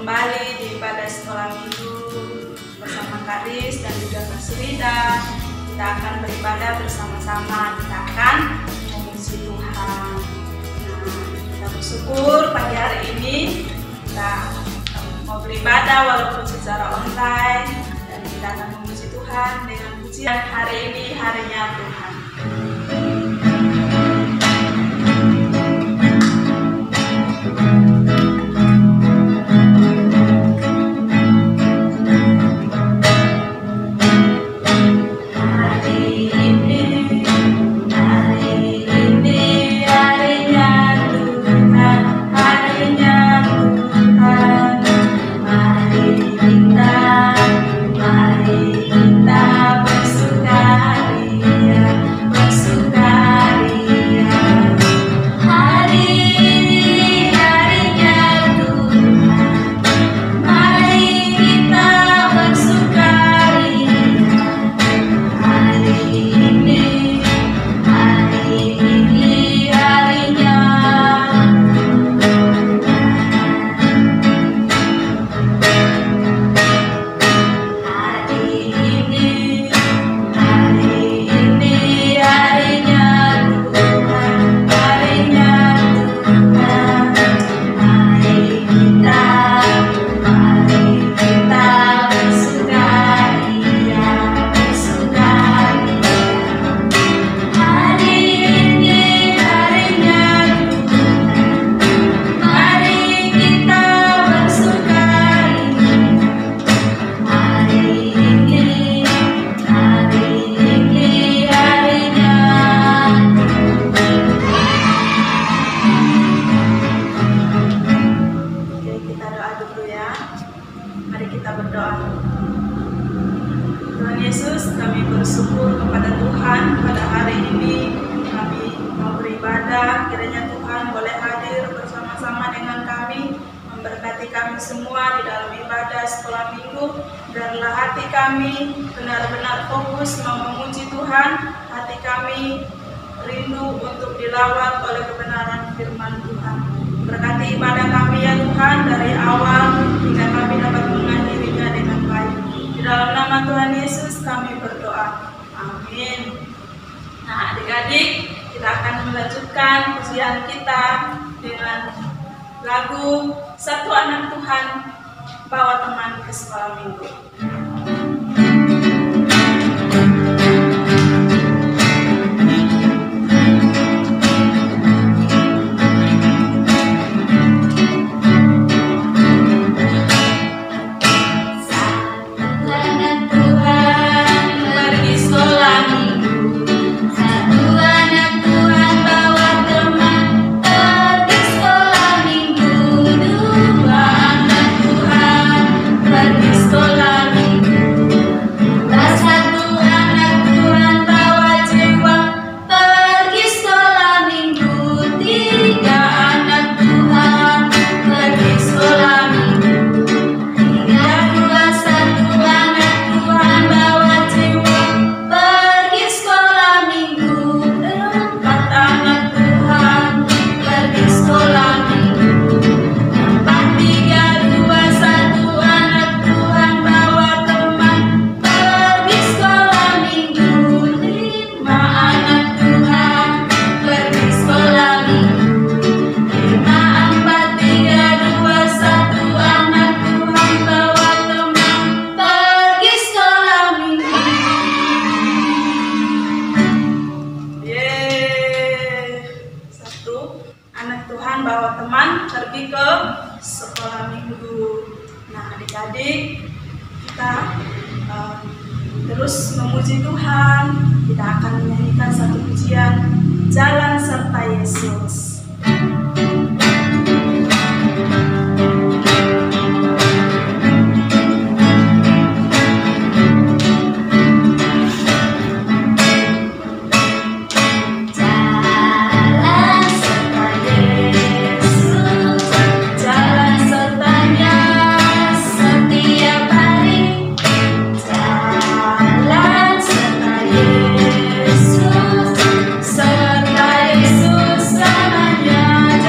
kembali di ibadah sekolah minggu bersama Kak Riz dan juga Kak Surida. Kita akan beribadah bersama-sama, kita akan memuji Tuhan. Nah, kita bersyukur pagi hari ini kita mau beribadah walaupun secara online, dan kita akan memuji Tuhan dengan pujian hari ini harinya Tuhan. Tuhan Yesus, kami bersyukur kepada Tuhan pada hari ini. Kami mau beribadah, kiranya Tuhan boleh hadir bersama-sama dengan kami, memberkati kami semua di dalam ibadah sekolah minggu. Biarlah hati kami benar-benar fokus mau memuji Tuhan, hati kami rindu untuk dilawat oleh kebenaran firman Tuhan. Berkati ibadah kami ya Tuhan, dari awal hingga kami dapat mengakhirinya dengan baik. Di dalam nama Tuhan Yesus kami berdoa. Amin. Nah, adik-adik, kita akan melanjutkan pujian kita dengan lagu Satu Anak Tuhan Bawa Teman ke Sekolah Minggu. Bawa teman pergi ke sekolah minggu. Nah, adik-adik, kita terus memuji Tuhan. Kita akan menyanyikan satu pujian, Jalan Serta Yesus. Serta Yesus namanya.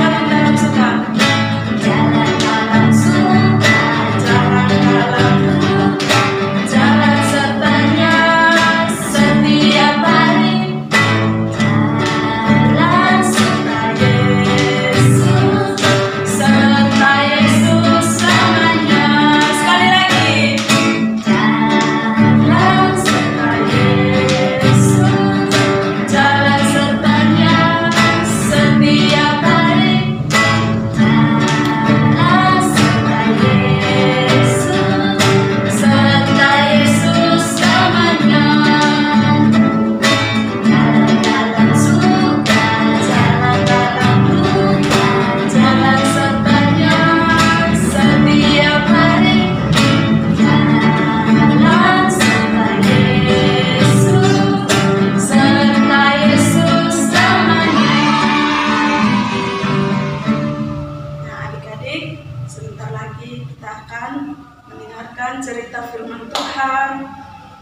kita akan mendengarkan cerita firman Tuhan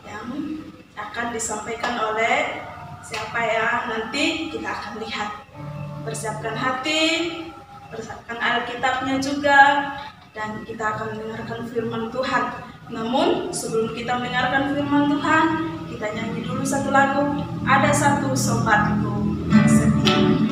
yang akan disampaikan oleh siapa ya, nanti kita akan lihat. Persiapkan hati, persiapkan Alkitabnya juga, dan kita akan mendengarkan firman Tuhan. Namun sebelum kita mendengarkan firman Tuhan, kita nyanyi dulu satu lagu. Ada satu sobatku yang sedih.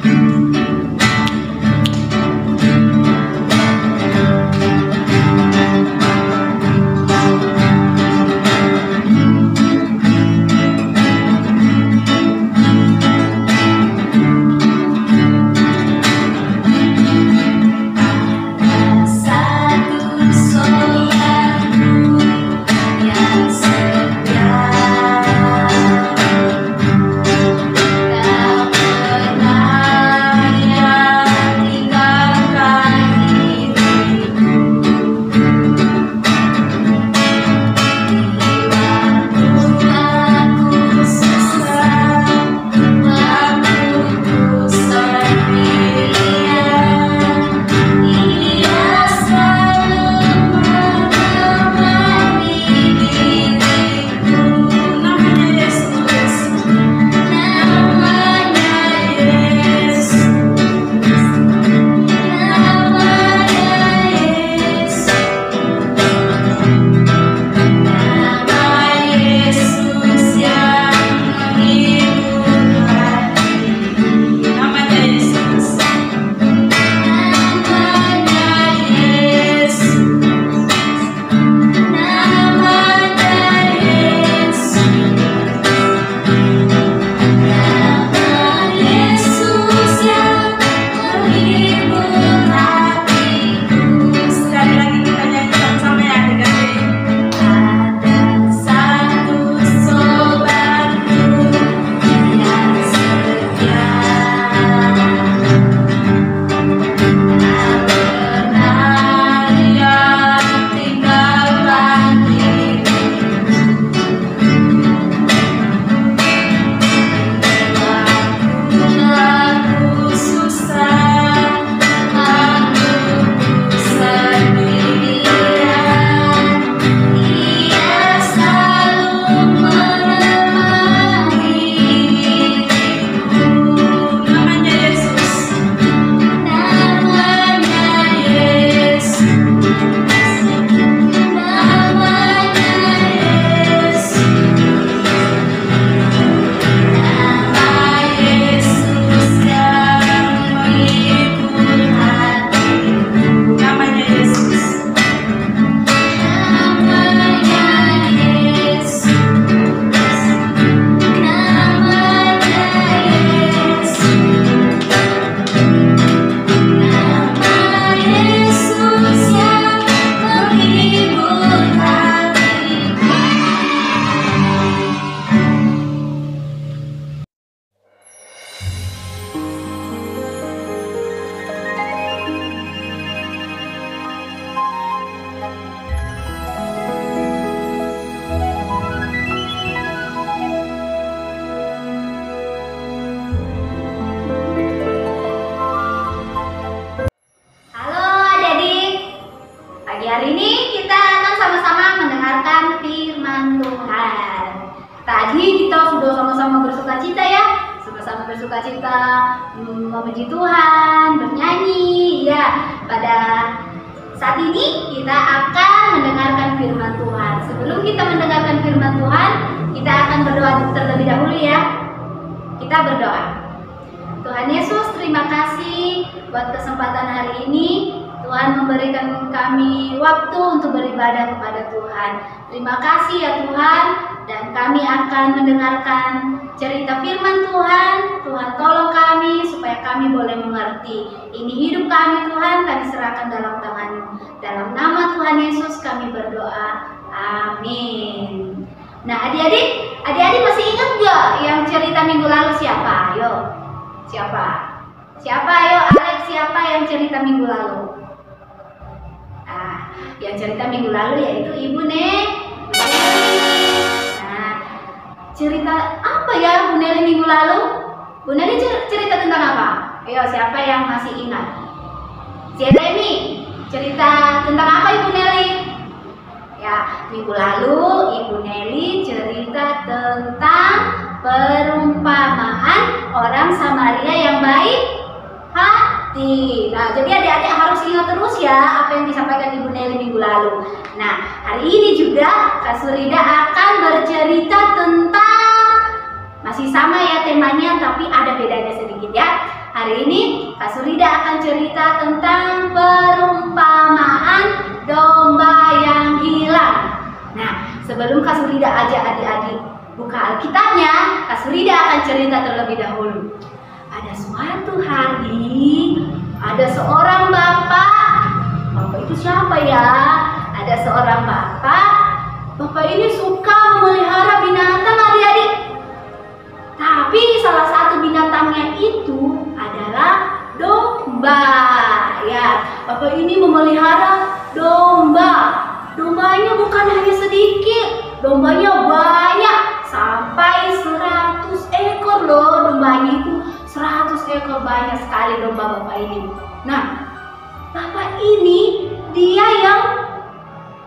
Hari ini kita akan sama-sama mendengarkan firman Tuhan. Tadi kita sudah sama-sama bersuka-cita ya, sama-sama bersuka-cita memuji Tuhan, bernyanyi ya. Pada saat ini kita akan mendengarkan firman Tuhan. Sebelum kita mendengarkan firman Tuhan, kita akan berdoa terlebih dahulu ya. Kita berdoa. Tuhan Yesus, terima kasih buat kesempatan hari ini. Tuhan memberikan kami waktu untuk beribadah kepada Tuhan. Terima kasih ya Tuhan, dan kami akan mendengarkan cerita firman Tuhan. Tuhan tolong kami supaya kami boleh mengerti. Ini hidup kami Tuhan, kami serahkan dalam tangan-Mu. Dalam nama Tuhan Yesus kami berdoa. Amin. Nah adik-adik masih ingat gak yang cerita minggu lalu siapa? Ayo, siapa? Siapa ayo Alex, siapa yang cerita minggu lalu? Yang cerita minggu lalu yaitu Ibu Nelly. Nah, cerita apa ya Bu Nelly minggu lalu? Bu Nelly cerita tentang apa? Ayo, siapa yang masih ingat? Si Remi cerita tentang apa Ibu Nelly? Minggu lalu Ibu Nelly cerita tentang perumpamaan orang Samaria yang baik hati. Nah, jadi adik-adik harus ingat terus ya apa yang disampaikan Ibu Nelly minggu lalu. Nah, hari ini juga Kak Surida akan bercerita tentang, masih sama ya temanya, tapi ada bedanya sedikit ya. Hari ini Kak Surida akan cerita tentang perumpamaan domba yang hilang. Nah, sebelum Kak Surida ajak adik-adik buka Alkitabnya, Kak Surida akan cerita terlebih dahulu. Ada suatu hari, ada seorang bapak. Bapak itu siapa ya? Ada seorang bapak. Bapak ini suka memelihara binatang, adik-adik. Tapi salah satu binatangnya itu adalah domba. Ya, bapak ini memelihara domba. Dombanya bukan hanya sedikit, dombanya banyak, sampai 100 ekor loh dombanya itu. 100 ekor, banyak sekali domba bapak ini. Nah, bapak ini dia yang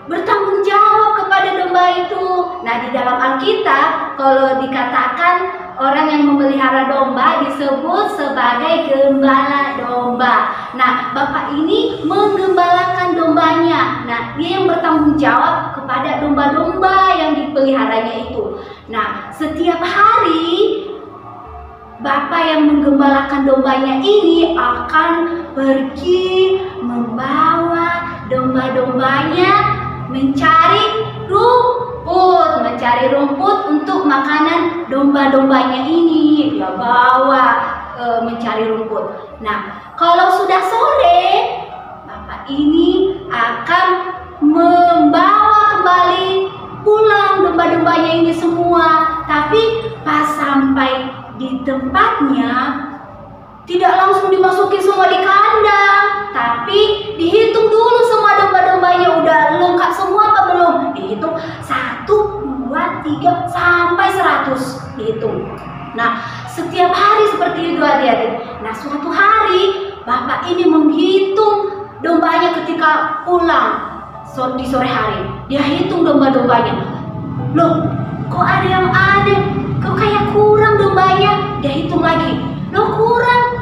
bertanggung jawab kepada domba itu. Nah, di dalam Alkitab kalau dikatakan orang yang memelihara domba disebut sebagai gembala domba. Nah, bapak ini menggembalakan dombanya. Nah, dia yang bertanggung jawab kepada domba-domba yang dipeliharanya itu. Nah, setiap hari bapak yang menggembalakan dombanya ini akan pergi membawa domba-dombanya mencari rumput untuk makanan domba-dombanya ini. Dia bawa mencari rumput. Nah, kalau sudah sore, bapak ini akan membawa kembali pulang domba-dombanya ini semua. Tapi pas sampai di tempatnya, tidak langsung dimasukin semua di kandang, tapi dihitung dulu semua domba-dombanya udah lengkap semua apa belum. Dihitung 1, 2, 3 sampai 100 dihitung. Nah, setiap hari seperti itu adik-adik. Nah, suatu hari bapak ini menghitung dombanya ketika pulang di sore hari. Dia hitung domba-dombanya. Loh, kok ada yang kok kayak kurang dombanya? Dia hitung lagi. Loh, kurang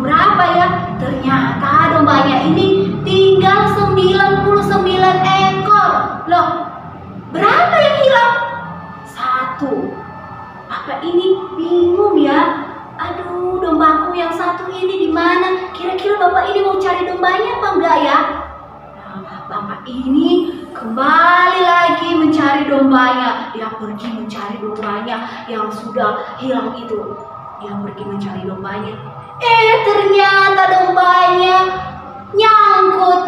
berapa ya? Ternyata dombanya ini tinggal 99 ekor. Loh, berapa yang hilang? 1. Bapak ini bingung ya. Aduh, dombaku yang 1 ini di mana? Kira-kira bapak ini mau cari dombanya apa enggak ya? Nah, bapak ini kembali lagi mencari dombanya. Dia pergi mencari dombanya yang sudah hilang itu. Dia pergi mencari dombanya. Ternyata dombanya nyangkut.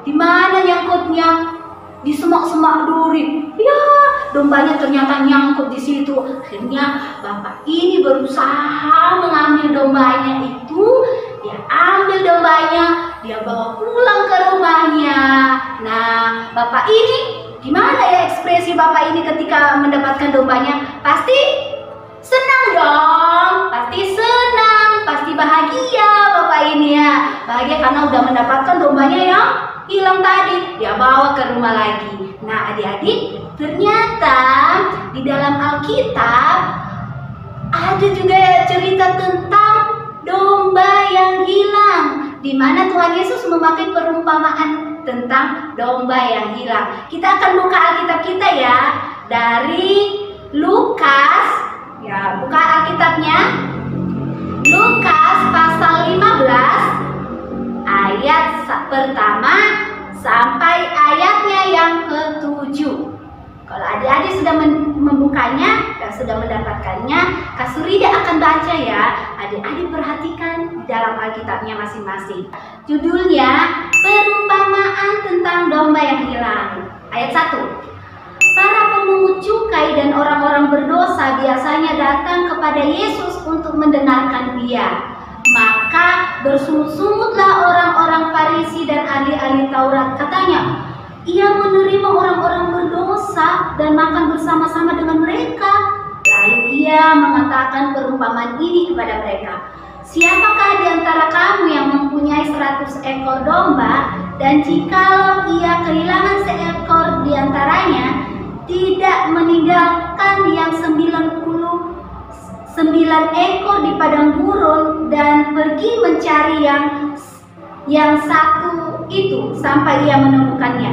Di mana nyangkutnya? Di semak-semak duri. Ya, dombanya ternyata nyangkut di situ. Akhirnya bapak ini berusaha mengambil dombanya itu. Dia ambil dombanya, dia bawa pulang ke rumahnya. Nah, bapak ini gimana ya ekspresi bapak ini ketika mendapatkan dombanya? Pasti senang dong, pasti senang, pasti bahagia bapak ini ya. Bahagia karena udah mendapatkan dombanya yang hilang tadi. Dia bawa ke rumah lagi. Nah, adik-adik, ternyata di dalam Alkitab ada juga cerita tentang domba yang hilang, di mana Tuhan Yesus memakai perumpamaan tentang domba yang hilang. Kita akan buka Alkitab kita ya, dari Lukas. Ya, buka Alkitabnya. Lukas pasal 15 ayat pertama sampai ayatnya yang ke-7. Kalau adik-adik sudah membukanya dan sudah mendapatkannya, Kak Surida akan baca ya. Adik-adik perhatikan di dalam Alkitabnya masing-masing. Judulnya Perumpamaan tentang Domba yang Hilang. Ayat 1. Para pemungut cukai dan orang-orang berdosa biasanya datang kepada Yesus untuk mendengarkan Dia. Maka bersungut-sungutlah orang-orang Farisi dan ahli-ahli Taurat. Katanya, Ia menerima orang-orang berdosa dan makan bersama-sama dengan mereka. Lalu Ia mengatakan perumpamaan ini kepada mereka. Siapakah di antara kamu yang mempunyai 100 ekor domba, dan jikalau ia kehilangan seekor di antaranya, 9 ekor di padang gurun dan pergi mencari yang satu itu sampai ia menemukannya.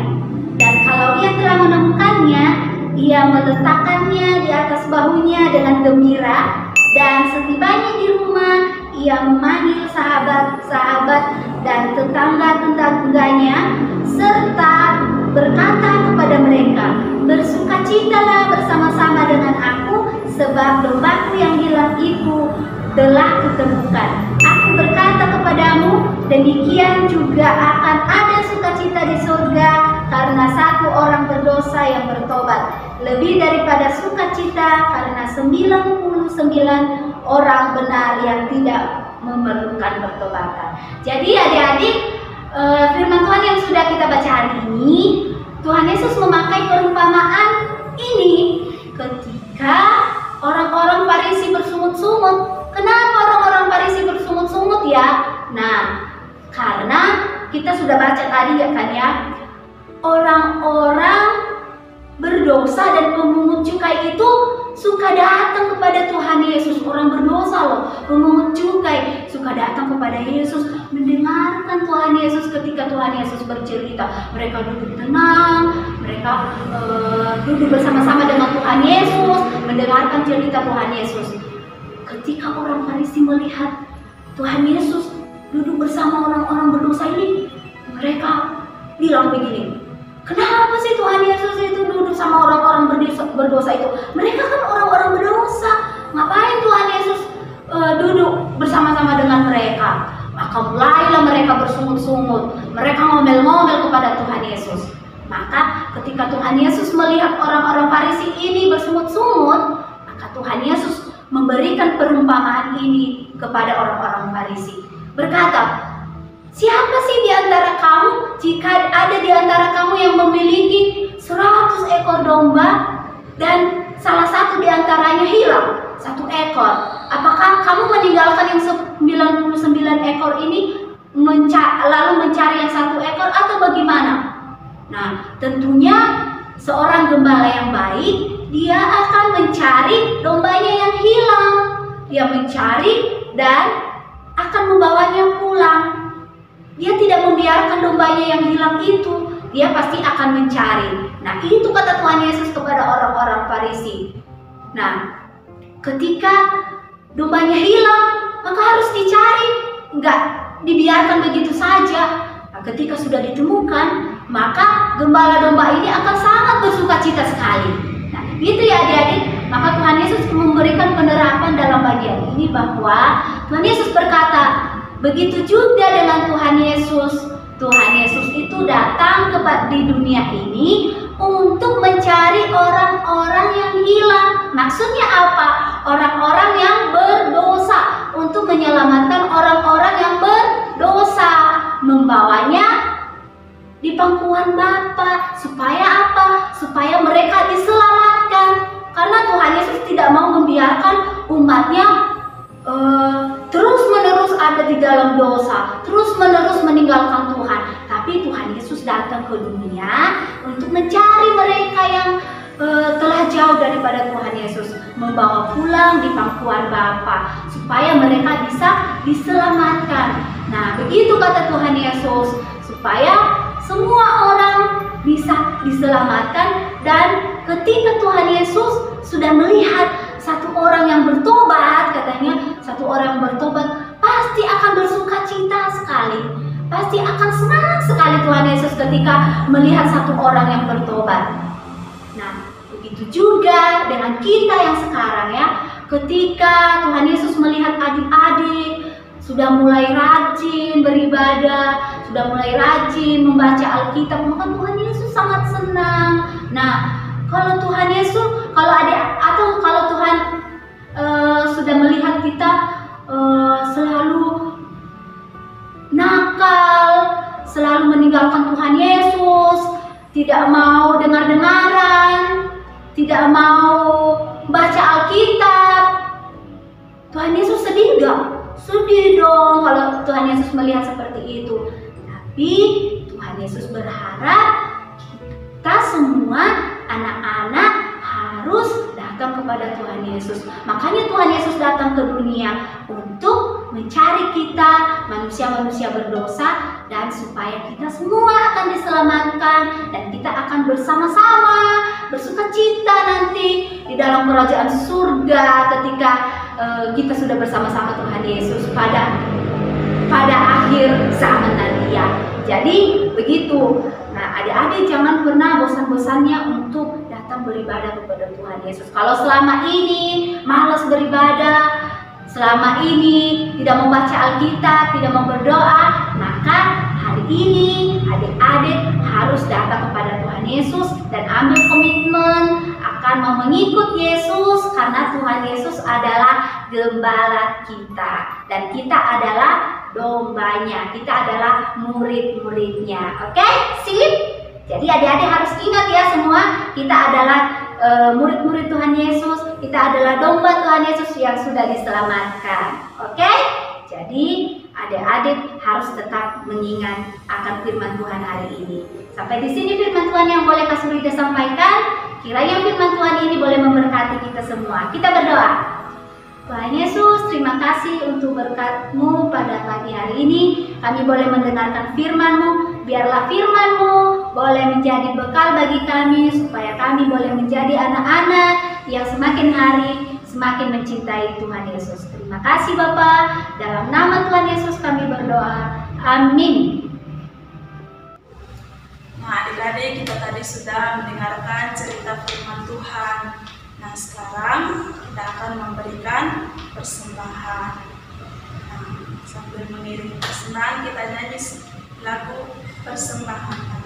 Dan kalau ia telah menemukannya, ia meletakkannya di atas bahunya dengan gembira. Dan setibanya di rumah, ia memanggil sahabat-sahabat dan tetangga-tetangganya serta berkata kepada mereka, "Bersukacitalah bersama-sama dengan aku, sebab dombaku yang hilang itu telah kutemukan. Aku berkata kepadamu, demikian juga akan ada sukacita di surga karena satu orang berdosa yang bertobat, lebih daripada sukacita karena 99 orang benar yang tidak memerlukan pertobatan." Jadi adik-adik, firman Tuhan yang sudah kita baca hari ini, Tuhan Yesus memakai perumpamaan ini ketika orang-orang Farisi bersungut-sungut. Kenapa orang-orang Farisi bersungut-sungut ya? Nah, karena kita sudah baca tadi ya kan ya, orang-orang berdosa dan pemungut cukai itu suka datang kepada Tuhan Yesus. Orang berdosa loh, pemungut cukai suka datang kepada Yesus, mendengarkan Tuhan Yesus. Ketika Tuhan Yesus bercerita, mereka duduk tenang, mereka duduk bersama-sama dengan Tuhan Yesus, mendengarkan cerita Tuhan Yesus. Ketika orang Farisi melihat Tuhan Yesus duduk bersama orang-orang berdosa ini, mereka bilang begini, "Kenapa sih Tuhan Yesus itu duduk sama orang-orang berdosa itu? Mereka kan orang-orang berdosa. Ngapain Tuhan Yesus duduk bersama-sama dengan mereka?" Maka mulailah mereka bersungut-sungut. Mereka ngomel-ngomel kepada Tuhan Yesus. Maka ketika Tuhan Yesus melihat orang-orang Farisi ini bersungut-sungut, maka Tuhan Yesus memberikan perumpamaan ini kepada orang-orang Farisi. Berkata, "Siapa sih di antara kamu, jika ada di antara kamu yang memiliki 100 ekor domba dan salah satu di antaranya hilang 1 ekor, apakah kamu meninggalkan yang 99 ekor ini lalu mencari yang 1 ekor atau bagaimana?" Nah, tentunya seorang gembala yang baik, dia akan mencari dombanya yang hilang. Dia mencari dan akan membawanya pulang. Dia tidak membiarkan dombanya yang hilang itu. Dia pasti akan mencari. Nah, itu kata Tuhan Yesus kepada orang-orang Farisi. Nah, ketika dombanya hilang, maka harus dicari. Enggak dibiarkan begitu saja. Nah, ketika sudah ditemukan, maka gembala domba ini akan sangat bersukacita sekali. Nah, gitu ya adik-adik. Maka Tuhan Yesus memberikan penerapan dalam bagian ini bahwa Tuhan Yesus berkata, begitu juga dengan Tuhan Yesus. Tuhan Yesus itu datang di dunia ini untuk mencari orang-orang yang hilang. Maksudnya apa? Orang-orang yang berdosa, untuk menyelamatkan orang-orang yang berdosa, membawanya di pangkuan Bapa. Supaya apa? Supaya mereka diselamatkan. Karena Tuhan Yesus tidak mau membiarkan umatnya terus-menerus ada di dalam dosa, terus-menerus meninggalkan Tuhan. Tapi Tuhan Yesus datang ke dunia untuk mencari mereka yang telah jauh daripada Tuhan Yesus, membawa pulang di pangkuan Bapa supaya mereka bisa diselamatkan. Nah, begitu kata Tuhan Yesus, supaya semua orang bisa diselamatkan. Dan ketika Tuhan Yesus sudah melihat satu orang yang bertobat, katanya satu orang yang bertobat pasti akan bersukacita sekali, pasti akan senang sekali Tuhan Yesus ketika melihat satu orang yang bertobat. Nah, begitu juga dengan kita yang sekarang ya. Ketika Tuhan Yesus melihat adik-adik sudah mulai rajin beribadah, sudah mulai rajin membaca Alkitab, maka Tuhan Yesus sangat senang. Nah, kalau Tuhan Yesus, kalau Tuhan sudah melihat kita selalu nakal, selalu meninggalkan Tuhan Yesus, tidak mau dengar-dengaran, tidak mau baca Alkitab, Tuhan Yesus sedih enggak? Sedih dong kalau Tuhan Yesus melihat seperti itu. Tapi Tuhan Yesus berharap kita semua anak-anak harus datang kepada Tuhan Yesus. Makanya Tuhan Yesus datang ke dunia untuk mencari kita manusia-manusia berdosa, dan supaya kita semua akan diselamatkan dan kita akan bersama-sama bersuka cita nanti di dalam kerajaan surga ketika kita sudah bersama-sama Tuhan Yesus pada akhir zaman nanti ya. Jadi begitu. Nah, adik-adik jangan pernah bosan-bosannya untuk datang beribadah kepada Tuhan Yesus. Kalau selama ini malas beribadah, selama ini tidak membaca Alkitab, tidak mau berdoa, maka hari ini adik-adik harus datang kepada Tuhan Yesus dan ambil komitmen akan mau mengikut Yesus, karena Tuhan Yesus adalah gembala kita dan kita adalah dombanya, kita adalah murid-muridnya. Oke, sip? Jadi adik-adik harus ingat ya semua, kita adalah murid-murid Tuhan Yesus, kita adalah domba Tuhan Yesus yang sudah diselamatkan. Oke? Jadi adik-adik harus tetap mengingat akan firman Tuhan hari ini. Sampai di sini firman Tuhan yang boleh Kak Surida sampaikan. Kiranya firman Tuhan ini boleh memberkati kita semua. Kita berdoa. Tuhan Yesus, terima kasih untuk berkat-Mu pada pagi hari ini. Kami boleh mendengarkan firman-Mu. Biarlah firman-Mu boleh menjadi bekal bagi kami, supaya kami boleh menjadi anak-anak yang semakin hari semakin mencintai Tuhan Yesus. Terima kasih Bapa. Dalam nama Tuhan Yesus kami berdoa. Amin. Nah, adik-adik, kita tadi sudah mendengarkan cerita firman Tuhan. Nah, sekarang kita akan memberikan persembahan. Nah, sambil mengiring persembahan, kita nyanyi lagu persembahan.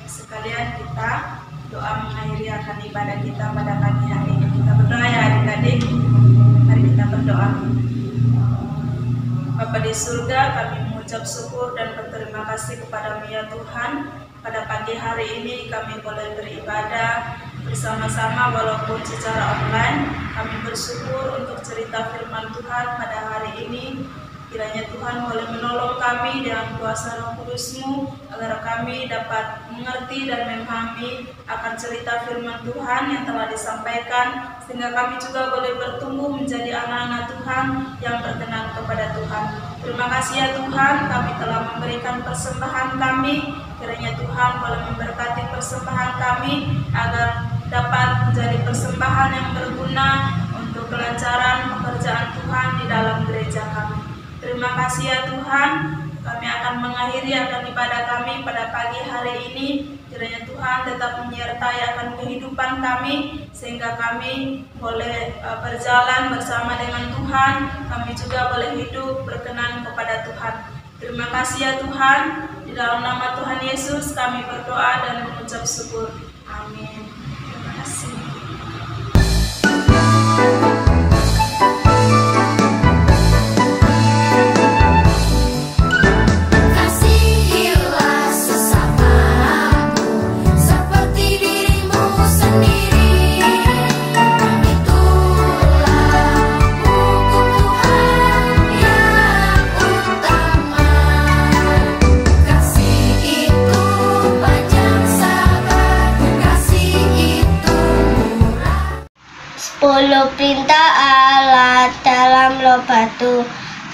Sekalian kita doa mengakhiri akan ibadah kita pada pagi hari ini. Kita berdoa ya adik-adik. Mari kita berdoa. Bapa di surga, kami mengucap syukur dan berterima kasih kepada-Mu ya Tuhan. Pada pagi hari ini kami boleh beribadah bersama-sama walaupun secara online. Kami bersyukur untuk cerita firman Tuhan pada hari ini. Kiranya Tuhan boleh menolong kami dengan kuasa Roh Kudus-Mu, agar kami dapat mengerti dan memahami akan cerita firman Tuhan yang telah disampaikan, sehingga kami juga boleh bertumbuh menjadi anak-anak Tuhan yang berkenan kepada Tuhan. Terima kasih ya Tuhan, kami telah memberikan persembahan kami. Kiranya Tuhan boleh memberkati persembahan kami, agar dapat menjadi persembahan yang berguna untuk kelancaran pekerjaan Tuhan di dalam gereja kami. Terima kasih ya Tuhan, kami akan mengakhiri akan ibadah kami pada pagi hari ini. Kiranya Tuhan tetap menyertai akan kehidupan kami, sehingga kami boleh berjalan bersama dengan Tuhan. Kami juga boleh hidup berkenan kepada Tuhan. Terima kasih ya Tuhan, di dalam nama Tuhan Yesus kami berdoa dan mengucap syukur. Amin. Terima kasih. Kasihilah sesamamu seperti dirimu sendiri. 10 perintah Allah dalam loh batu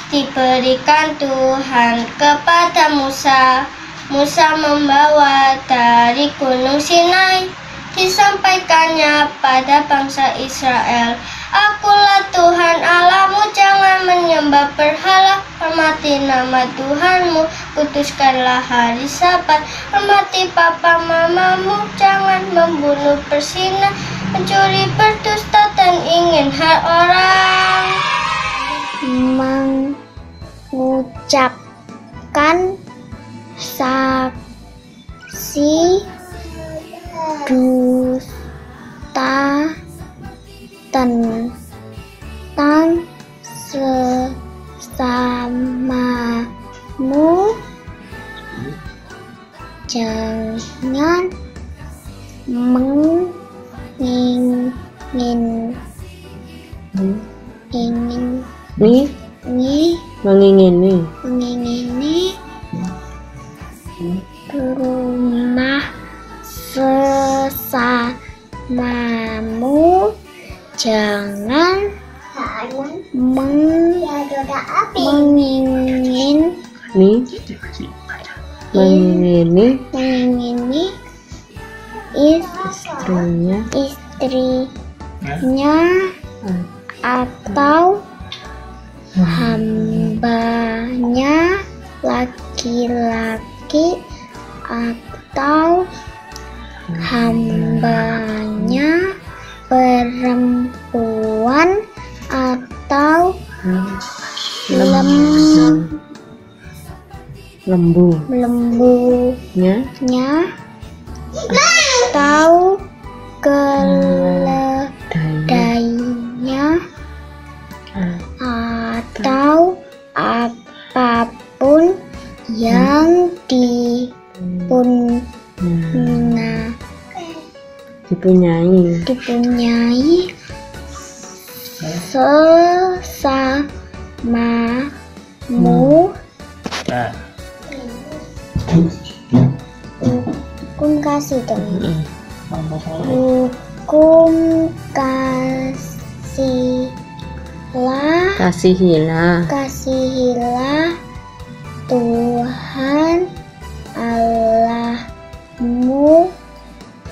diberikan Tuhan kepada Musa. Musa membawa dari gunung Sinai, disampaikannya pada bangsa Israel. Akulah Tuhan Allahmu, jangan menyembah berhala, hormati nama Tuhanmu, kuduskanlah hari Sabat, hormati papa mamamu, jangan membunuh, berzina, mencuri, berdusta, dan ingin hak orang. Mengucapkan saksi dusta tentang sesamamu, jangan mengingini rumah sesamamu, jangan mengingini istrinya atau hambanya laki-laki atau hambanya perempuan atau lembunya atau keledainya atau apapun yang dipunyai sesamamu. Hukum kasih dong. Hukum kasihilah Tuhan Allahmu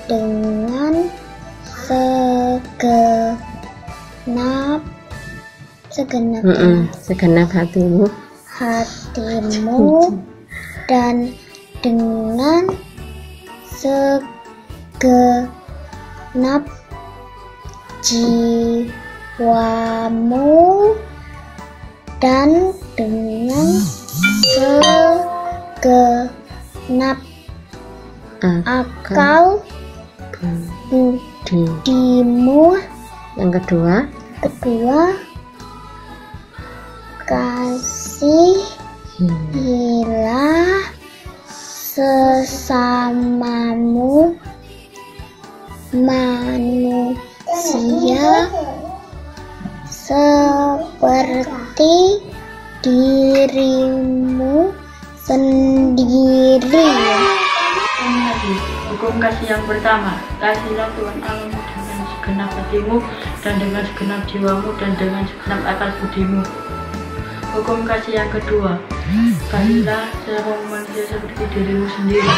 dengan segenap hatimu dan dengan segenap jiwamu dan dengan segenap akal budimu. Yang kedua, kasihilah sesamamu manusia seperti dirimu sendiri. Hukum kasih yang pertama, kasihilah Tuhan Allahmu dengan segenap hatimu dan dengan segenap jiwamu dan dengan segenap akal budimu. Hukum kasih yang kedua, kasihilah sesama manusia seperti dirimu sendiri.